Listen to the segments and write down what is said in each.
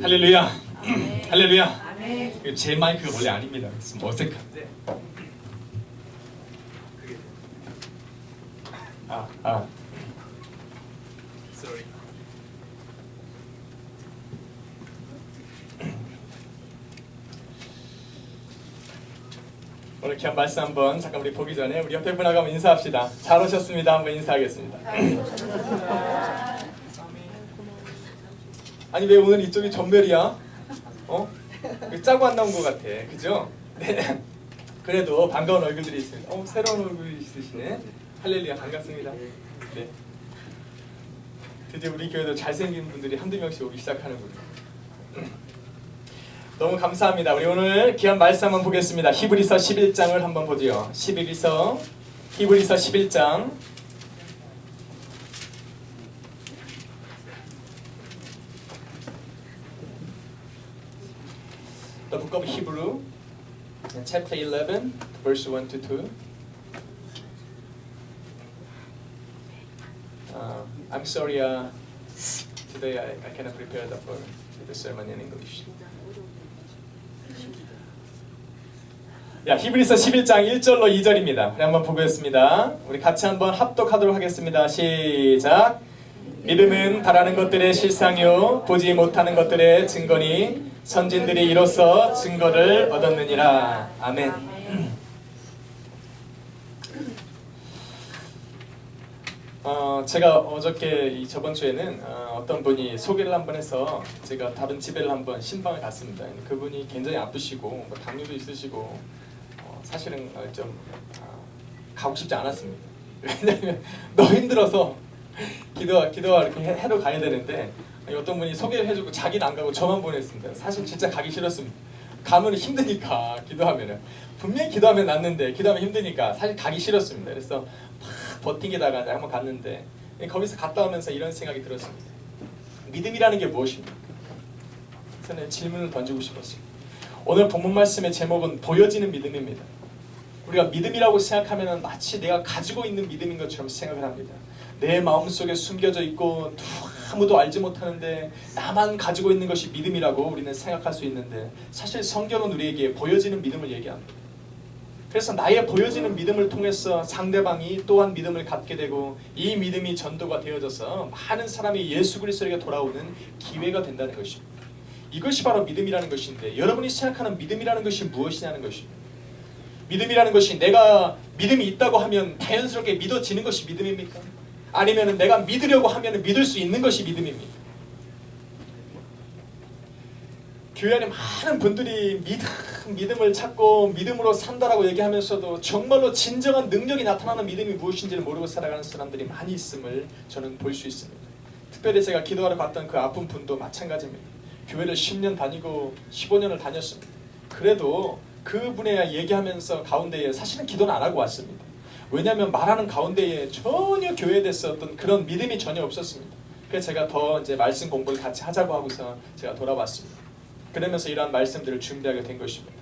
할렐루야. 할렐루야. 제 마이크가 원래 아닙니다. 좀 어색한데. Sorry. 오늘 귀한 말씀 한번 잠깐 우리 보기 전에 우리 옆에 분하고 한번 인사합시다. 잘 오셨습니다. 한번 인사하겠습니다. 아니 왜 오늘 이쪽이 전멸이야? 짜고 안 나온 것 같아. 그죠? 네. 그래도 반가운 얼굴들이 있습니다. 새로운 얼굴이 있으시네. 할렐루야, 반갑습니다. 네. 드디어 우리 교회도 잘생긴 분들이 한두 명씩 오기 시작하는군요. 너무 감사합니다. 우리 오늘 귀한 말씀 한번 보겠습니다. 히브리서 11장을 한번 보죠. 히브리서 11장 The book of Hebrew, chapter 11, verse 1 to 2. I'm sorry, today I cannot prepare the sermon in English. 히브리서 11장 1절로 2절입니다. 우리 한번 보겠습니다. 우리 같이 한번 합독하도록 하겠습니다. 시작. 믿음은 바라는 것들의 실상이요 보지 못하는 것들의 증거니 선진들이 이로써 증거를 얻었느니라. 아멘. 제가 어저께 저번 주에는 어떤 분이 소개를 한번 해서 제가 다른 집에를 한번 신방을 갔습니다. 그분이 굉장히 아프시고 당뇨도 있으시고 사실은 좀 가고 싶지 않았습니다. 왜냐하면 너무 힘들어서 기도와 이렇게 해로 가야 되는데 어떤 분이 소개를 해주고 자기는 안 가고 저만 보냈습니다. 사실 진짜 가기 싫었습니다. 가면 힘드니까 기도하면은 분명히 기도하면 낫는데 기도하면 힘드니까 사실 가기 싫었습니다. 그래서 막 버티기다가 한번 갔는데 거기서 갔다 오면서 이런 생각이 들었습니다. 믿음이라는 게 무엇입니까? 저는 질문을 던지고 싶었습니다. 오늘 본문 말씀의 제목은 보여지는 믿음입니다. 우리가 믿음이라고 생각하면 마치 내가 가지고 있는 믿음인 것처럼 생각을 합니다. 내 마음속에 숨겨져 있고 아무도 알지 못하는데 나만 가지고 있는 것이 믿음이라고 우리는 생각할 수 있는데 사실 성경은 우리에게 보여지는 믿음을 얘기합니다. 그래서 나의 보여지는 믿음을 통해서 상대방이 또한 믿음을 갖게 되고 이 믿음이 전도가 되어져서 많은 사람이 예수 그리스도에게 돌아오는 기회가 된다는 것입니다. 이것이 바로 믿음이라는 것인데 여러분이 생각하는 믿음이라는 것이 무엇이냐는 것입니다. 믿음이라는 것이 내가 믿음이 있다고 하면 자연스럽게 믿어지는 것이 믿음입니까? 아니면 내가 믿으려고 하면 믿을 수 있는 것이 믿음입니까? 교회 안에 많은 분들이 믿음을 찾고 믿음으로 산다라고 얘기하면서도 정말로 진정한 능력이 나타나는 믿음이 무엇인지를 모르고 살아가는 사람들이 많이 있음을 저는 볼 수 있습니다. 특별히 제가 기도하러 갔던 그 아픈 분도 마찬가지입니다. 교회를 10년 다니고 15년을 다녔습니다. 그래도 그분의 얘기하면서 가운데에 사실은 기도는 안 하고 왔습니다. 왜냐하면 말하는 가운데에 전혀 교회에 대해서 어떤 그런 믿음이 전혀 없었습니다. 그래서 제가 더 이제 말씀 공부를 같이 하자고 하고서 제가 돌아왔습니다. 그러면서 이러한 말씀들을 준비하게 된 것입니다.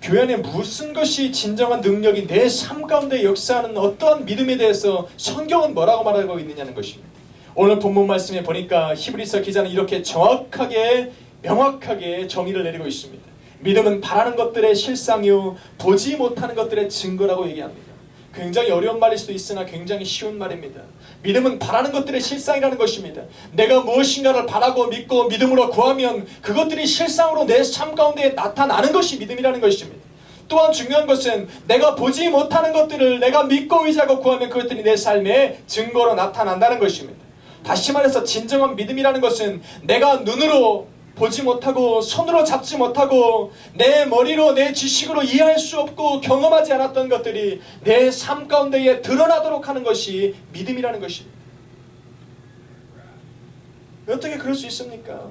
교회 안에 무슨 것이 진정한 능력이 내 삶 가운데 역사하는 어떠한 믿음에 대해서 성경은 뭐라고 말하고 있느냐는 것입니다. 오늘 본문 말씀에 보니까 히브리서 기자는 이렇게 정확하게 명확하게 정의를 내리고 있습니다. 믿음은 바라는 것들의 실상이요 보지 못하는 것들의 증거라고 얘기합니다. 굉장히 어려운 말일 수도 있으나 굉장히 쉬운 말입니다. 믿음은 바라는 것들의 실상이라는 것입니다. 내가 무엇인가를 바라고 믿고 믿음으로 구하면 그것들이 실상으로 내 삶 가운데 나타나는 것이 믿음이라는 것입니다. 또한 중요한 것은 내가 보지 못하는 것들을 내가 믿고 의지하고 구하면 그것들이 내 삶의 증거로 나타난다는 것입니다. 다시 말해서 진정한 믿음이라는 것은 내가 눈으로 보지 못하고 손으로 잡지 못하고 내 머리로 내 지식으로 이해할 수 없고 경험하지 않았던 것들이 내 삶 가운데에 드러나도록 하는 것이 믿음이라는 것입니다. 어떻게 그럴 수 있습니까?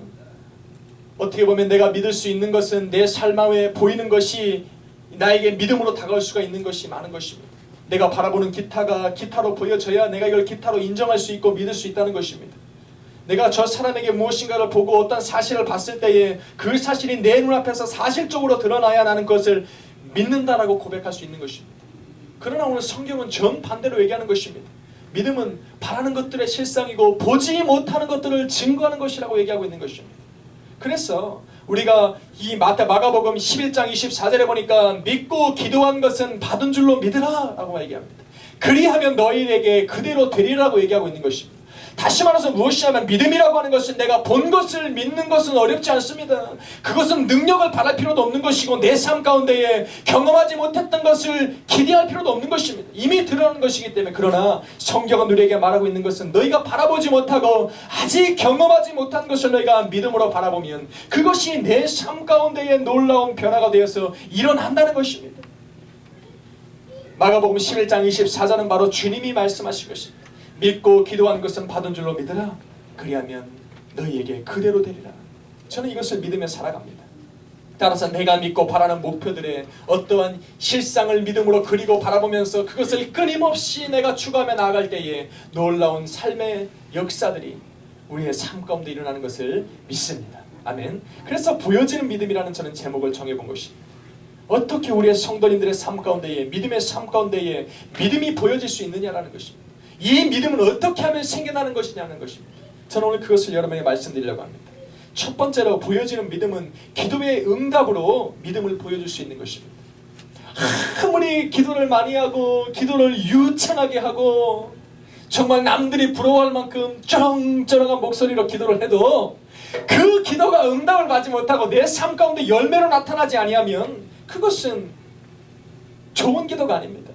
어떻게 보면 내가 믿을 수 있는 것은 내 삶에 보이는 것이 나에게 믿음으로 다가올 수가 있는 것이 많은 것입니다. 내가 바라보는 기타가 기타로 보여져야 내가 이걸 기타로 인정할 수 있고 믿을 수 있다는 것입니다. 내가 저 사람에게 무엇인가를 보고 어떤 사실을 봤을 때에 그 사실이 내 눈앞에서 사실적으로 드러나야 나는 것을 믿는다라고 고백할 수 있는 것입니다. 그러나 오늘 성경은 정반대로 얘기하는 것입니다. 믿음은 바라는 것들의 실상이고 보지 못하는 것들을 증거하는 것이라고 얘기하고 있는 것입니다. 그래서 우리가 이 마가복음 11장 24절에 보니까 믿고 기도한 것은 받은 줄로 믿으라 라고 얘기합니다. 그리하면 너희에게 그대로 되리라고 얘기하고 있는 것입니다. 다시 말해서 무엇이냐면 믿음이라고 하는 것은 내가 본 것을 믿는 것은 어렵지 않습니다. 그것은 능력을 바랄 필요도 없는 것이고 내 삶 가운데에 경험하지 못했던 것을 기대할 필요도 없는 것입니다. 이미 드러난 것이기 때문에. 그러나 성경은 우리에게 말하고 있는 것은 너희가 바라보지 못하고 아직 경험하지 못한 것을 너희가 믿음으로 바라보면 그것이 내 삶 가운데에 놀라운 변화가 되어서 일어난다는 것입니다. 마가복음 11장 24절은 바로 주님이 말씀하신 것입니다. 믿고 기도한 것은 받은 줄로 믿으라. 그리하면 너희에게 그대로 되리라. 저는 이것을 믿으며 살아갑니다. 따라서 내가 믿고 바라는 목표들의 어떠한 실상을 믿음으로 그리고 바라보면서 그것을 끊임없이 내가 추구하며 나아갈 때에 놀라운 삶의 역사들이 우리의 삶 가운데 일어나는 것을 믿습니다. 아멘. 그래서 보여지는 믿음이라는 저는 제목을 정해본 것입니다. 어떻게 우리의 성도님들의 삶 가운데에 믿음의 삶 가운데에 믿음이 보여질 수 있느냐라는 것입니다. 이 믿음은 어떻게 하면 생겨나는 것이냐는 것입니다. 저는 오늘 그것을 여러분에게 말씀드리려고 합니다. 첫 번째로 보여지는 믿음은 기도의 응답으로 믿음을 보여줄 수 있는 것입니다. 아무리 기도를 많이 하고 기도를 유창하게 하고 정말 남들이 부러워할 만큼 쩌렁쩌렁한 목소리로 기도를 해도 그 기도가 응답을 받지 못하고 내 삶 가운데 열매로 나타나지 아니하면 그것은 좋은 기도가 아닙니다.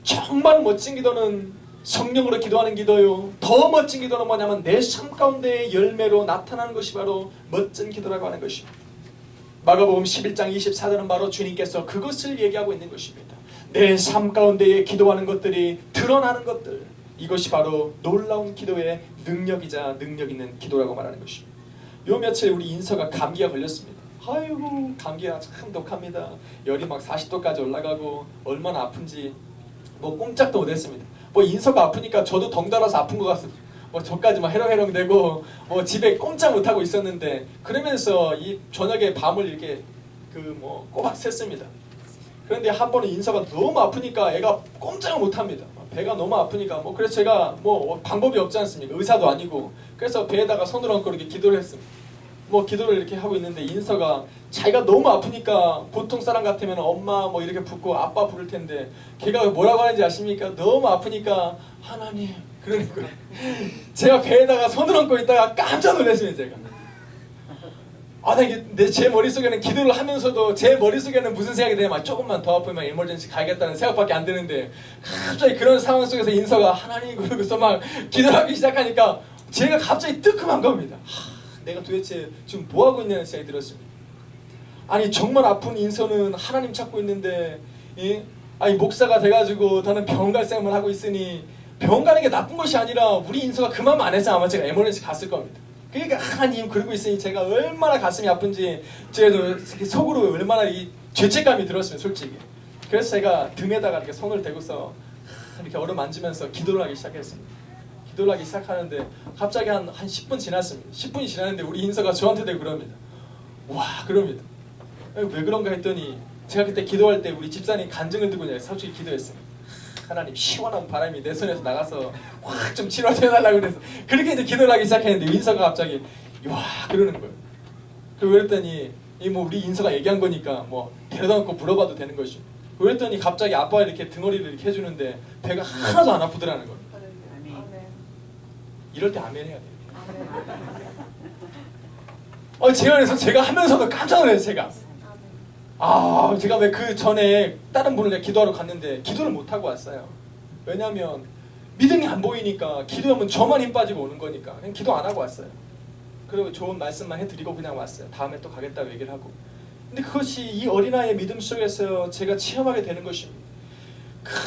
정말 멋진 기도는 성령으로 기도하는 기도요. 더 멋진 기도는 뭐냐면 내 삶 가운데의 열매로 나타나는 것이 바로 멋진 기도라고 하는 것입니다. 마가복음 11장 24절은 바로 주님께서 그것을 얘기하고 있는 것입니다. 내 삶 가운데에 기도하는 것들이 드러나는 것들, 이것이 바로 놀라운 기도의 능력이자 능력 있는 기도라고 말하는 것입니다. 요 며칠 우리 인서가 감기가 걸렸습니다. 아이고 감기가 참 독합니다. 열이 막 40도까지 올라가고 얼마나 아픈지 뭐 꼼짝도 못했습니다. 뭐 인서가 아프니까 저도 덩달아서 아픈 것 같습니다. 뭐 저까지 막 해롱해롱 되고 뭐 집에 꼼짝 못하고 있었는데 그러면서 이 저녁에 밤을 이렇게 뭐 꼬박 샜습니다. 그런데 한 번은 인서가 너무 아프니까 애가 꼼짝을 못합니다. 배가 너무 아프니까 뭐 그래서 제가 뭐 방법이 없지 않습니까? 의사도 아니고. 그래서 배에다가 손을 얹고 이렇게 기도를 했습니다. 뭐 기도를 이렇게 하고 있는데 인서가 자기가 너무 아프니까 보통 사람 같으면 엄마 뭐 이렇게 붙고 아빠 부를 텐데 걔가 뭐라고 하는지 아십니까? 너무 아프니까 하나님 그러는 거예요. 제가 배에다가 손을 얹고 있다가 깜짝 놀랐습니다. 제가. 제 머릿속에는 기도를 하면서도 제 머릿속에는 무슨 생각이 드냐면 조금만 더 아프면 에머전시 가야겠다는 생각밖에 안 드는데 갑자기 그런 상황 속에서 인서가 하나님 그러고서 막 기도를 하기 시작하니까 제가 갑자기 뜨끔한 겁니다. 내가 도대체 지금 뭐하고 있냐는 생각이 들었습니다. 아니 정말 아픈 인서는 하나님 찾고 있는데 아니 목사가 돼가지고 저는 병원 갈 생각만 하고 있으니 병원 가는 게 나쁜 것이 아니라 우리 인서가 그 마음 안 해서 아마 제가 에머전시 갔을 겁니다. 그러니까 하나님 그러고 있으니 제가 얼마나 가슴이 아픈지 제가 속으로 얼마나 이 죄책감이 들었습니다. 솔직히. 그래서 제가 등에다가 이렇게 손을 대고서 이렇게 어루만지면서 기도를 하기 시작했습니다. 기도를 하기 시작하는데 갑자기 한 10분 지났습니다. 10분이 지났는데 우리 인서가 저한테 대고 그럽니다. 와 그럽니다. 왜 그런가 했더니 제가 그때 기도할 때 우리 집사님 간증을 듣고 그냥 솔직히 기도했어요. 하나님 시원한 바람이 내 손에서 나가서 확 좀 치료해달라고 그래서 그렇게 이제 기도를 하기 시작했는데 인서가 갑자기 와 그러는 거예요. 그랬더니 뭐 우리 인서가 얘기한 거니까 뭐 데려다 놓고 물어봐도 되는 것이죠. 그랬더니 갑자기 아빠가 이렇게 등허리를 이렇게 해주는데 배가 하나도 안 아프더라는 거예요. 이럴 때 아멘 해야 돼요. 제가 하면서도 깜짝 놀랐어요. 제가 왜 그 전에 다른 분을 기도하러 갔는데 기도를 못 하고 왔어요. 왜냐하면 믿음이 안 보이니까 기도하면 저만 힘 빠지고 오는 거니까 그냥 기도 안 하고 왔어요. 그리고 좋은 말씀만 해드리고 그냥 왔어요. 다음에 또 가겠다고 얘기를 하고. 근데 그것이 이 어린아이의 믿음 속에서 제가 체험하게 되는 것입니다.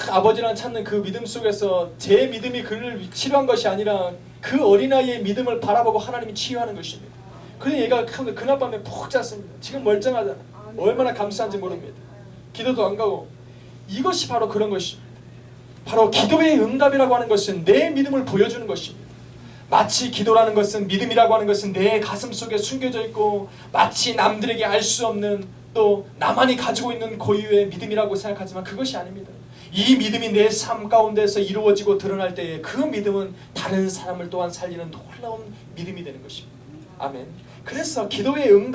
아버지랑 찾는 그 믿음 속에서 제 믿음이 그를 치료한 것이 아니라 그 어린아이의 믿음을 바라보고 하나님이 치유하는 것입니다. 그래서 얘가 그날 밤에 푹 잤습니다. 지금 멀쩡하잖아. 얼마나 감사한지 모릅니다. 기도도 안 가고. 이것이 바로 그런 것입니다. 바로 기도의 응답이라고 하는 것은 내 믿음을 보여주는 것입니다. 마치 기도라는 것은 믿음이라고 하는 것은 내 가슴 속에 숨겨져 있고 마치 남들에게 알 수 없는 또 나만이 가지고 있는 고유의 믿음이라고 생각하지만 그것이 아닙니다. 이 믿음이 내 삶 가운데서 이루어지고 드러날 때에 그 믿음은 다른 사람을 또한 살리는 놀라운 믿음이 되는 것입니다. 아멘. 그래서 기도의 응답